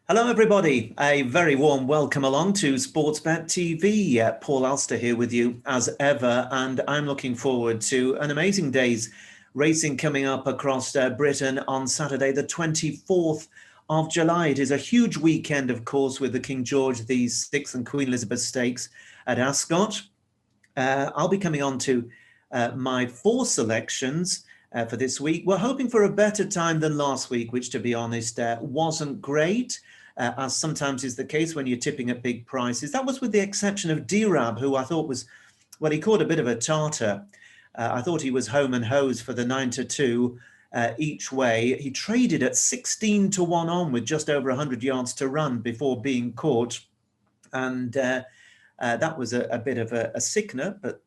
Hello, everybody. A very warm welcome along to Sportsbet TV. Paul Alster here with you as ever, and I'm looking forward to an amazing day's racing coming up across Britain on Saturday, the 24th of July. It is a huge weekend, of course, with the King George VI and Queen Elizabeth Stakes at Ascot. I'll be coming on to my four selections for this week. We're hoping for a better time than last week, which, to be honest, wasn't great. As sometimes is the case when you're tipping at big prices. That was with the exception of D-Rab, who I thought was, well, he caught a bit of a tartar. I thought he was home and hose for the 9-2 each way. He traded at 16-1 on with just over 100 yards to run before being caught. And that was a bit of a sickener, but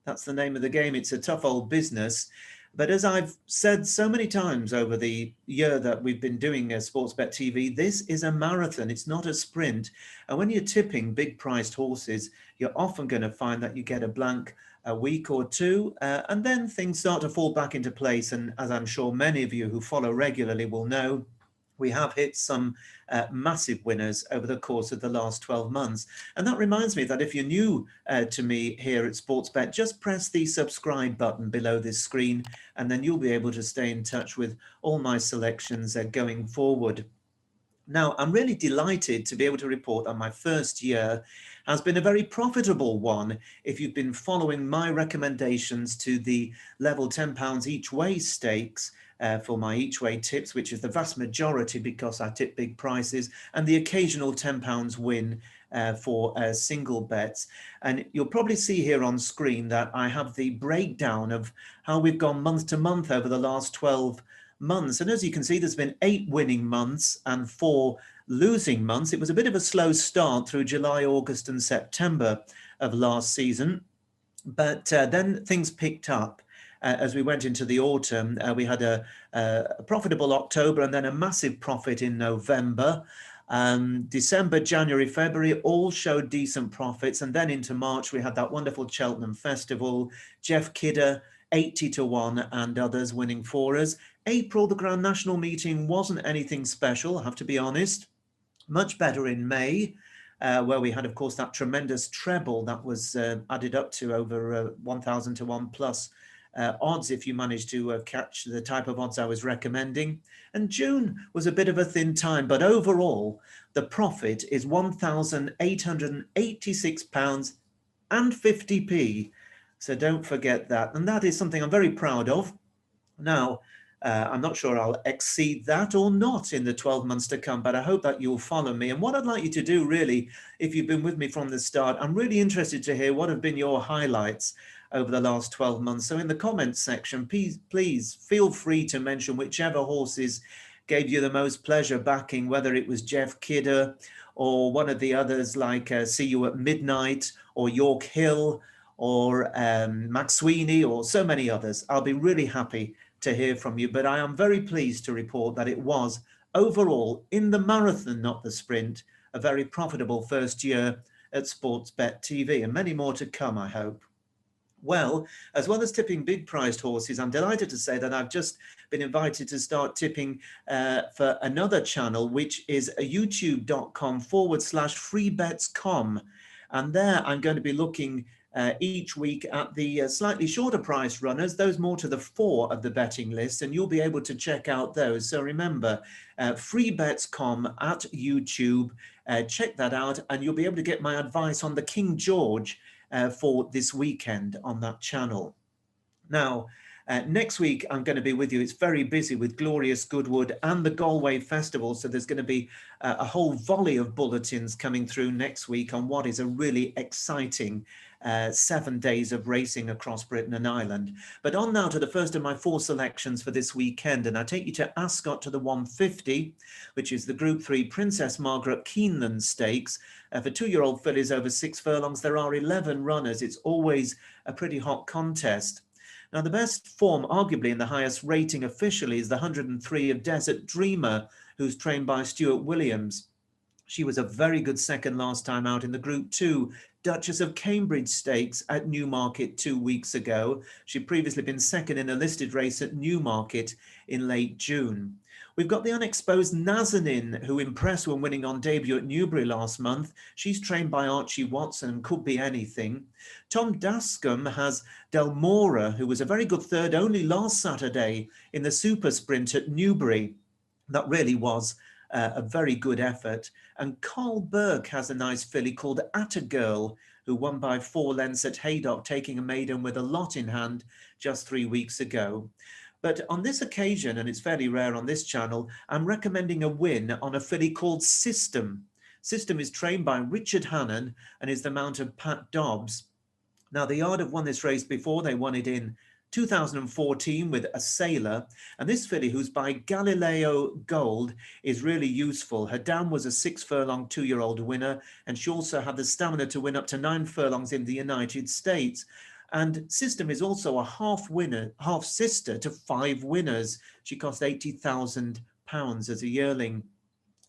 that's the name of the game. It's a tough old business. But as I've said so many times over the year that we've been doing Sportsbet TV, this is a marathon. It's not a sprint. And when you're tipping big priced horses, you're often going to find that you get a blank a week or two, and then things start to fall back into place. And as I'm sure many of you who follow regularly will know, we have hit some massive winners over the course of the last 12 months. And that reminds me that if you're new to me here at Sportsbet, just press the subscribe button below this screen, and then you'll be able to stay in touch with all my selections going forward. Now, I'm really delighted to be able to report that my first year has been a very profitable one if you've been following my recommendations to the level £10 each way stakes for my each way tips, which is the vast majority because I tip big prices, and the occasional £10 win for single bets. And you'll probably see here on screen that I have the breakdown of how we've gone month to month over the last 12 months. And as you can see, there's been 8 winning months and 4 losing months. It was a bit of a slow start through July, August and September of last season, but then things picked up. As we went into the autumn, we had a profitable October and then a massive profit in November. December, January, February all showed decent profits. And then into March, we had that wonderful Cheltenham Festival, Jeff Kidder, 80-1 and others winning for us. April, the Grand National meeting wasn't anything special, I have to be honest. Much better in May, where we had, of course, that tremendous treble that was added up to over 1,000-1 plus odds if you managed to catch the type of odds I was recommending. And June was a bit of a thin time, but overall, the profit is £1,886 and 50p. So don't forget that. And that is something I'm very proud of. Now, I'm not sure I'll exceed that or not in the 12 months to come, but I hope that you'll follow me. And what I'd like you to do, really, if you've been with me from the start, I'm really interested to hear what have been your highlights over the last 12 months. So in the comments section, please feel free to mention whichever horses gave you the most pleasure backing, whether it was Jeff Kidder or one of the others like Seeyouatmidnight or Yorkhill or Max Sweeney or so many others. I'll be really happy to hear from you, but I am very pleased to report that it was overall in the marathon, not the sprint, a very profitable first year at Sportsbet TV, and many more to come, I hope. Well as tipping big priced horses, I'm delighted to say that I've just been invited to start tipping for another channel, which is youtube.com/freebetscom. And there I'm going to be looking each week at the slightly shorter price runners, those more to the fore of the betting list, and you'll be able to check out those. So remember, freebetscom at YouTube, check that out, and you'll be able to get my advice on the King George for this weekend on that channel. Now, next week, I'm going to be with you. It's very busy with Glorious Goodwood and the Galway Festival. So there's going to be a whole volley of bulletins coming through next week on what is a really exciting 7 days of racing across Britain and Ireland. But on now to the first of my 4 selections for this weekend. And I take you to Ascot to the 150, which is the Group 3 Princess Margaret Keeneland Stakes. For 2-year-old fillies over 6 furlongs, there are 11 runners. It's always a pretty hot contest. Now, the best form, arguably, in the highest rating officially is the 103 of Desert Dreamer, who's trained by Stuart Williams. She was a very good second last time out in the Group 2 Duchess of Cambridge Stakes at Newmarket 2 weeks ago. She'd previously been second in a listed race at Newmarket in late June. We've got the unexposed Nazanin, who impressed when winning on debut at Newbury last month. She's trained by Archie Watson and could be anything. Tom Dascombe has Delmora, who was a very good third only last Saturday in the Super Sprint at Newbury. That really was a very good effort. And Carl Burke has a nice filly called Attagirl, who won by 4 lengths at Haydock, taking a maiden with a lot in hand just 3 weeks ago. But on this occasion, and it's fairly rare on this channel, I'm recommending a win on a filly called System. System is trained by Richard Hannon and is the mount of Pat Dobbs. Now, the Yard have won this race before. They won it in 2014 with a Sailor, and this filly, who's by Galileo Gold, is really useful. Her dam was a 6 furlong 2-year-old winner, and she also had the stamina to win up to 9 furlongs in the United States. And System is also a half sister to 5 winners. She cost £80,000 as a yearling.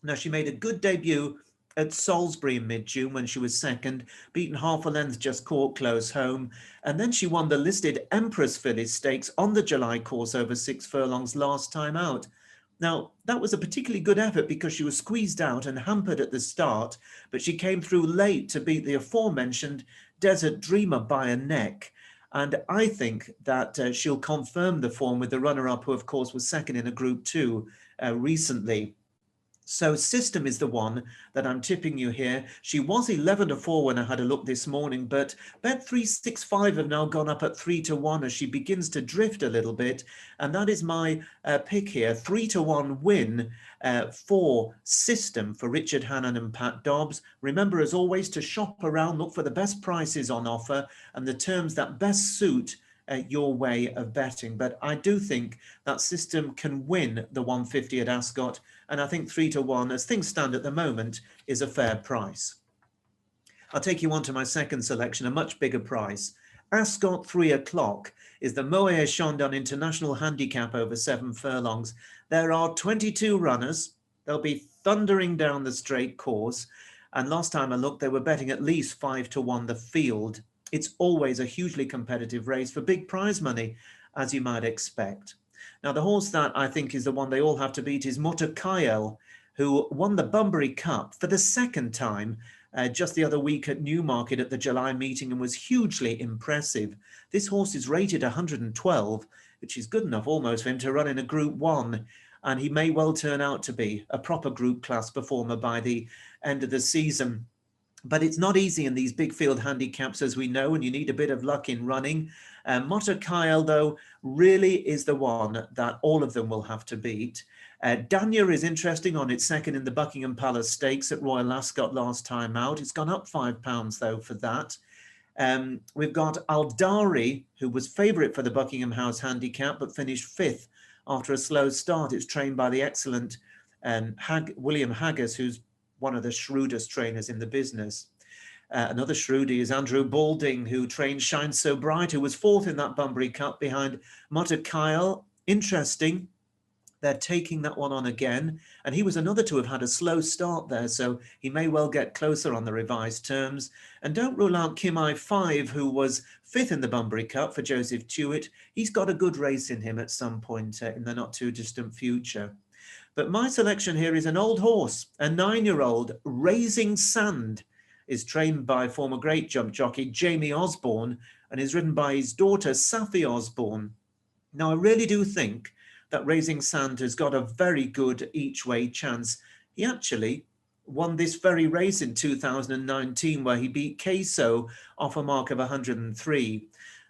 Now, she made a good debut at Salisbury in mid-June when she was second, beaten half a length just caught close home. And then she won the listed Empress Fillies Stakes on the July course over 6 furlongs last time out. Now, that was a particularly good effort because she was squeezed out and hampered at the start, but she came through late to beat the aforementioned Desert Dreamer by a neck. And I think that she'll confirm the form with the runner-up, who, of course, was second in a Group 2 recently. So System is the one that I'm tipping you here. She was 11-4 when I had a look this morning, but Bet365 have now gone up at 3-1 as she begins to drift a little bit. And that is my pick here, 3-1 win for System for Richard Hannon and Pat Dobbs. Remember, as always, to shop around, look for the best prices on offer and the terms that best suit your way of betting. But I do think that System can win the 150 at Ascot, and I think 3-1, as things stand at the moment, is a fair price. I'll take you on to my second selection, a much bigger price. Ascot 3 o'clock is the Moët Chandon International Handicap over 7 furlongs. There are 22 runners. They'll be thundering down the straight course, and last time I looked, they were betting at least 5-1 the field. It's always a hugely competitive race for big prize money, as you might expect. Now, the horse that I think is the one they all have to beat is Motakael, who won the Bunbury Cup for the second time just the other week at Newmarket at the July meeting and was hugely impressive. This horse is rated 112, which is good enough almost for him to run in a Group 1, and he may well turn out to be a proper group class performer by the end of the season. But it's not easy in these big field handicaps, as we know, and you need a bit of luck in running. Motakael, though, really is the one that all of them will have to beat. Dania is interesting on its second in the Buckingham Palace Stakes at Royal Ascot last time out. It's gone up £5, though, for that. We've got Aldari, who was favourite for the Buckingham House Handicap, but finished 5th after a slow start. It's trained by the excellent William Haggis, who's one of the shrewdest trainers in the business. Another shrewdie is Andrew Balding, who trained Shine So Bright, who was 4th in that Bunbury Cup behind Motakael. Interesting. They're taking that one on again. And he was another to have had a slow start there, so he may well get closer on the revised terms. And don't rule out Kim I5, who was 5th in the Bunbury Cup for Joseph Tuitt. He's got a good race in him at some point in the not too distant future. But my selection here is an old horse, a 9-year-old. Raising Sand is trained by former great jump jockey Jamie Osborne and is ridden by his daughter Safi Osborne. Now, I really do think that Raising Sand has got a very good each-way chance. He actually won this very race in 2019, where he beat Queso off a mark of 103.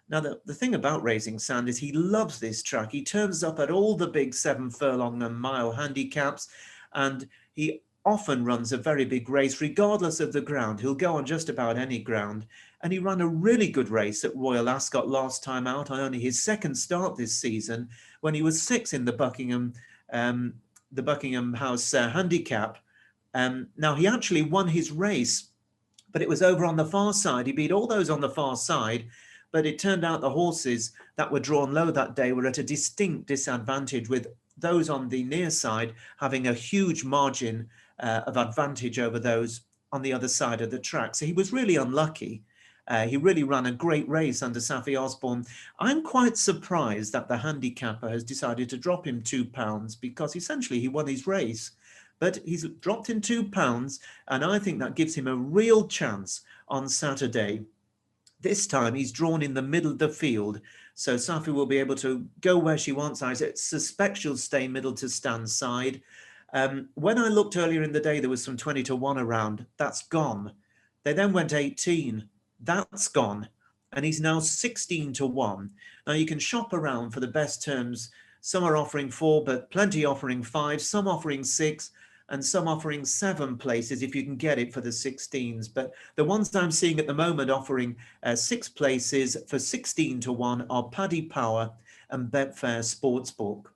Now, the thing about Raising Sand is he loves this track. He turns up at all the big 7 furlong and mile handicaps, and he often runs a very big race, regardless of the ground. He'll go on just about any ground. And he ran a really good race at Royal Ascot last time out, on only his second start this season, when he was 6th in the Buckingham House handicap. Now, he actually won his race, but it was over on the far side. He beat all those on the far side, but it turned out the horses that were drawn low that day were at a distinct disadvantage, with those on the near side having a huge margin of advantage over those on the other side of the track. So he was really unlucky. He really ran a great race under Saffie Osborne. I'm quite surprised that the handicapper has decided to drop him £2 because essentially he won his race. But he's dropped him £2, and I think that gives him a real chance on Saturday. This time he's drawn in the middle of the field, so Saffie will be able to go where she wants. I suspect she'll stay middle to stand side. When I looked earlier in the day, there was some 20 to 1 around. That's gone. They then went 18. That's gone. And he's now 16 to 1. Now you can shop around for the best terms. Some are offering 4, but plenty offering 5, some offering 6, and some offering 7 places if you can get it for the 16s. But the ones I'm seeing at the moment offering 6 places for 16 to 1 are Paddy Power and Betfair Sportsbook.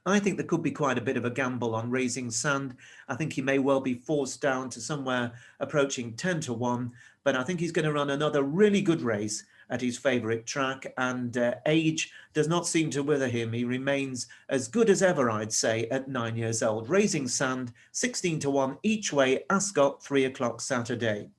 I think there could be quite a bit of a gamble on Raising Sand. I think he may well be forced down to somewhere approaching 10 to 1, but I think he's going to run another really good race at his favourite track, and age does not seem to wither him. He remains as good as ever, I'd say, at 9 years old. Raising Sand, 16 to 1 each way, Ascot, 3 o'clock Saturday.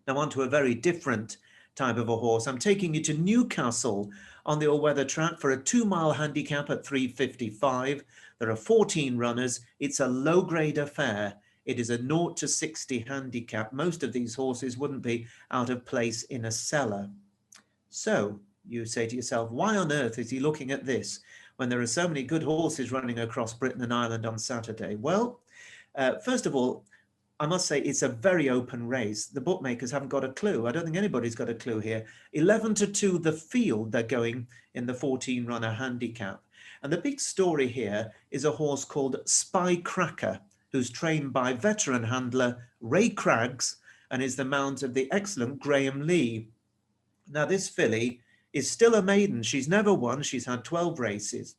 Now on to a very different type of a horse. I'm taking you to Newcastle on the all-weather track for a 2-mile handicap at 3.55. There are 14 runners. It's a low-grade affair. It is a 0 to 60 handicap. Most of these horses wouldn't be out of place in a cellar. So you say to yourself, why on earth is he looking at this when there are so many good horses running across Britain and Ireland on Saturday? Well, first of all, I must say it's a very open race. The bookmakers haven't got a clue. I don't think anybody's got a clue here. 11 to 2 the field they're going in the 14-runner handicap. And the big story here is a horse called Spy Cracker, who's trained by veteran handler Ray Craggs and is the mount of the excellent Graham Lee. Now, this filly is still a maiden. She's never won. She's had 12 races.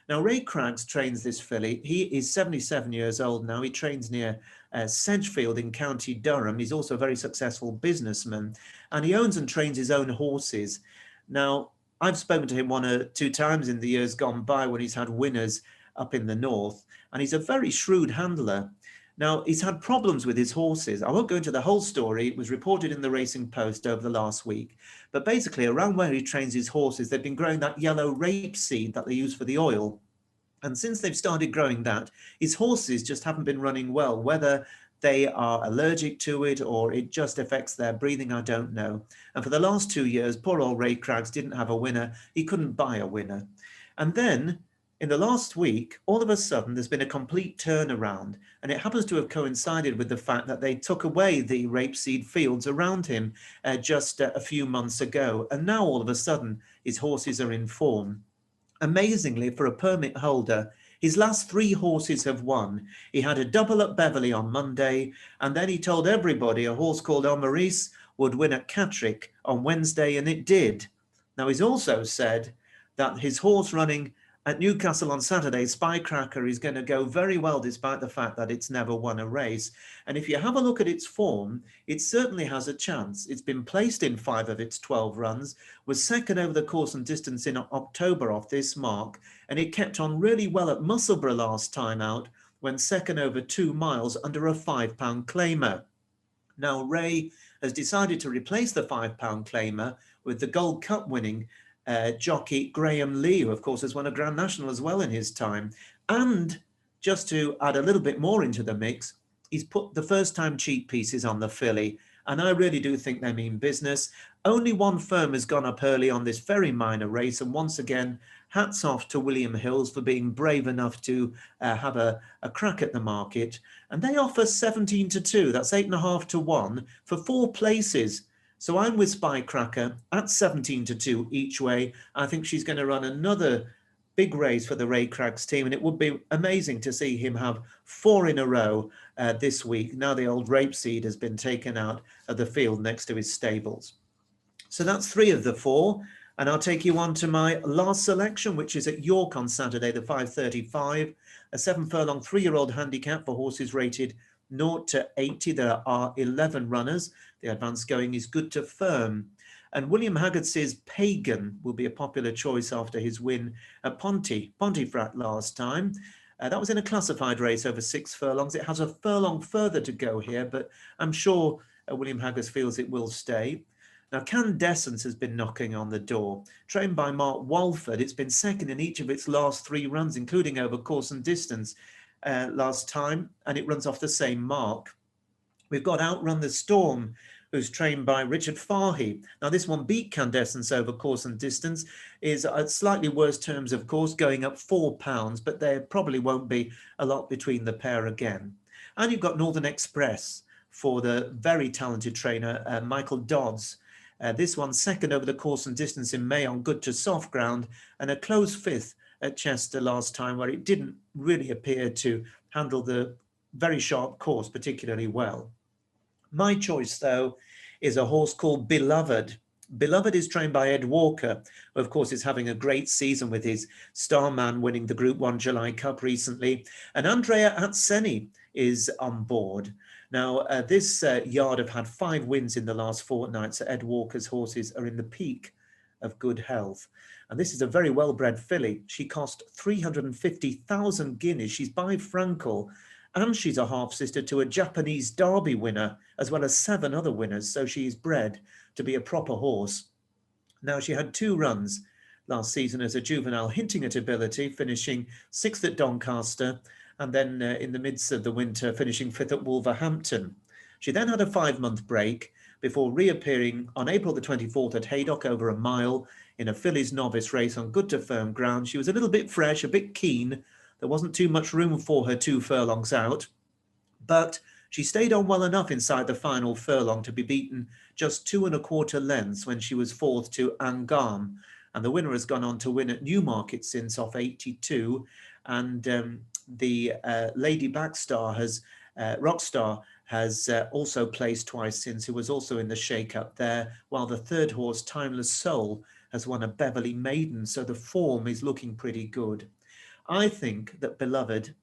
Now, Ray Craggs trains this filly. He is 77 years old now. He trains near Sedgefield in County Durham. He's also a very successful businessman, and he owns and trains his own horses. Now, I've spoken to him 1 or 2 times in the years gone by when he's had winners up in the north, and he's a very shrewd handler. Now, he's had problems with his horses. I won't go into the whole story. It was reported in the Racing Post over the last week. But basically, around where he trains his horses, they've been growing that yellow rapeseed that they use for the oil. And since they've started growing that, his horses just haven't been running well. Whether they are allergic to it or it just affects their breathing, I don't know. And for the last 2 years, poor old Ray Craggs didn't have a winner. He couldn't buy a winner. And then in the last week, all of a sudden, there's been a complete turnaround, and it happens to have coincided with the fact that they took away the rapeseed fields around him just a few months ago. And now all of a sudden, his horses are in form. Amazingly, for a permit holder, his last 3 horses have won. He had a double at Beverley on Monday, and then he told everybody a horse called Maurice would win at Catterick on Wednesday, and it did. Now, he's also said that his horse running at Newcastle on Saturday, Spy Cracker, is going to go very well despite the fact that it's never won a race. And if you have a look at its form, it certainly has a chance. It's been placed in 5 of its 12 runs, was second over the course and distance in October off this mark, and it kept on really well at Musselburgh last time out when second over 2 miles under a £5 claimer. Now, Ray has decided to replace the £5 claimer with the Gold Cup winning jockey Graham Lee, who of course has won a Grand National as well in his time. And just to add a little bit more into the mix, he's put the first time cheap pieces on the filly, and I really do think they mean business. Only one firm has gone up early on this very minor race, and once again, hats off to William Hills for being brave enough to have a crack at the market. And they offer 17 to 2, that's 8.5 to 1 for 4 places. So I'm with Spy Cracker at 17 to 2 each way. I think she's going to run another big race for the Ray Craggs team, and it would be amazing to see him have 4 in a row this week. Now the old rapeseed has been taken out of the field next to his stables. So that's 3 of the 4, and I'll take you on to my last selection, which is at York on Saturday, the 5:35, a 7 furlong 3-year-old handicap for horses rated 0 to 80. There are 11 runners. The advance going is good to firm. And William Haggards's Pagan will be a popular choice after his win at Pontefract last time. That was in a classified race over 6 furlongs. It has a furlong further to go here, but I'm sure William Haggas feels it will stay. Now, Candescence has been knocking on the door. Trained by Mark Walford, it's been second in each of its last 3 runs, including over course and distance last time, and it runs off the same mark. We've got Outrun the Storm, who's trained by Richard Fahey. Now, this one beat Candescence over course and distance, is at slightly worse terms, of course, going up £4, but there probably won't be a lot between the pair again. And you've got Northern Express for the very talented trainer, Michael Dodds. This one second over the course and distance in May on good to soft ground, and a close 5th at Chester last time, where it didn't really appear to handle the very sharp course particularly well. My choice, though, is a horse called Beloved. Beloved is trained by Ed Walker, who of course is having a great season with his Starman winning the Group 1 July Cup recently. And Andrea Atseni is on board. Now, this yard have had 5 wins in the last fortnight, so Ed Walker's horses are in the peak of good health. And this is a very well-bred filly. She cost 350,000 guineas. She's by Frankel, and she's a half-sister to a Japanese Derby winner, as well as 7 other winners, so she's bred to be a proper horse. Now, she had 2 runs last season as a juvenile, hinting at ability, finishing 6th at Doncaster, and then in the midst of the winter, finishing 5th at Wolverhampton. She then had a 5-month break before reappearing on April the 24th at Haydock over a mile in a fillies novice race on good to firm ground. She was a little bit fresh, a bit keen. There wasn't too much room for her 2 furlongs out, but she stayed on well enough inside the final furlong to be beaten just 2 1/4 lengths when she was 4th to Angam. And the winner has gone on to win at Newmarket since off 82. And the Lady Backstar Rockstar has also placed twice since, who was also in the shake-up there, while the 3rd horse, Timeless Soul, has won a Beverley Maiden. So the form is looking pretty good. I think that Beloved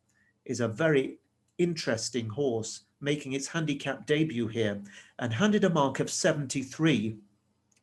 is a very interesting horse, making its handicap debut here, and handed a mark of 73.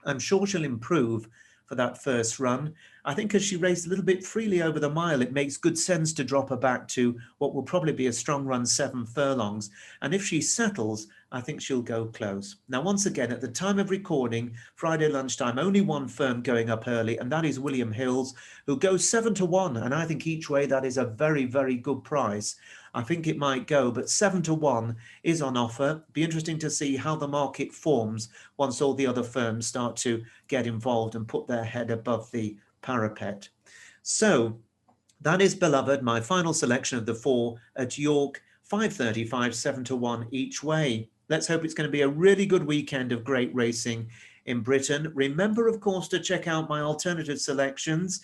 I'm sure she'll improve for that first run. I think as she raced a little bit freely over the mile, it makes good sense to drop her back to what will probably be a strong run 7 furlongs. And if she settles, I think she'll go close. Now, once again, at the time of recording, Friday lunchtime, only 1 firm going up early, and that is William Hills, who goes 7 to 1. And I think each way that is a very, very good price. I think it might go, but 7 to 1 is on offer. Be interesting to see how the market forms once all the other firms start to get involved and put their head above the parapet. So that is Beloved, my final selection of the 4 at York, 5:35, 7 to 1 each way. Let's hope it's going to be a really good weekend of great racing in Britain. Remember, of course, to check out my alternative selections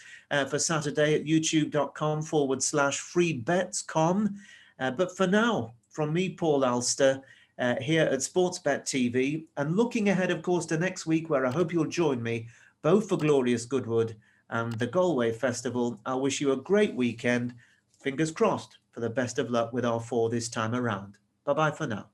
for Saturday at youtube.com/freebetscon. But for now, from me, Paul Alster, here at Sportsbet TV, and looking ahead, of course, to next week, where I hope you'll join me, both for Glorious Goodwood and the Galway Festival. I wish you a great weekend. Fingers crossed for the best of luck with our 4 this time around. Bye-bye for now.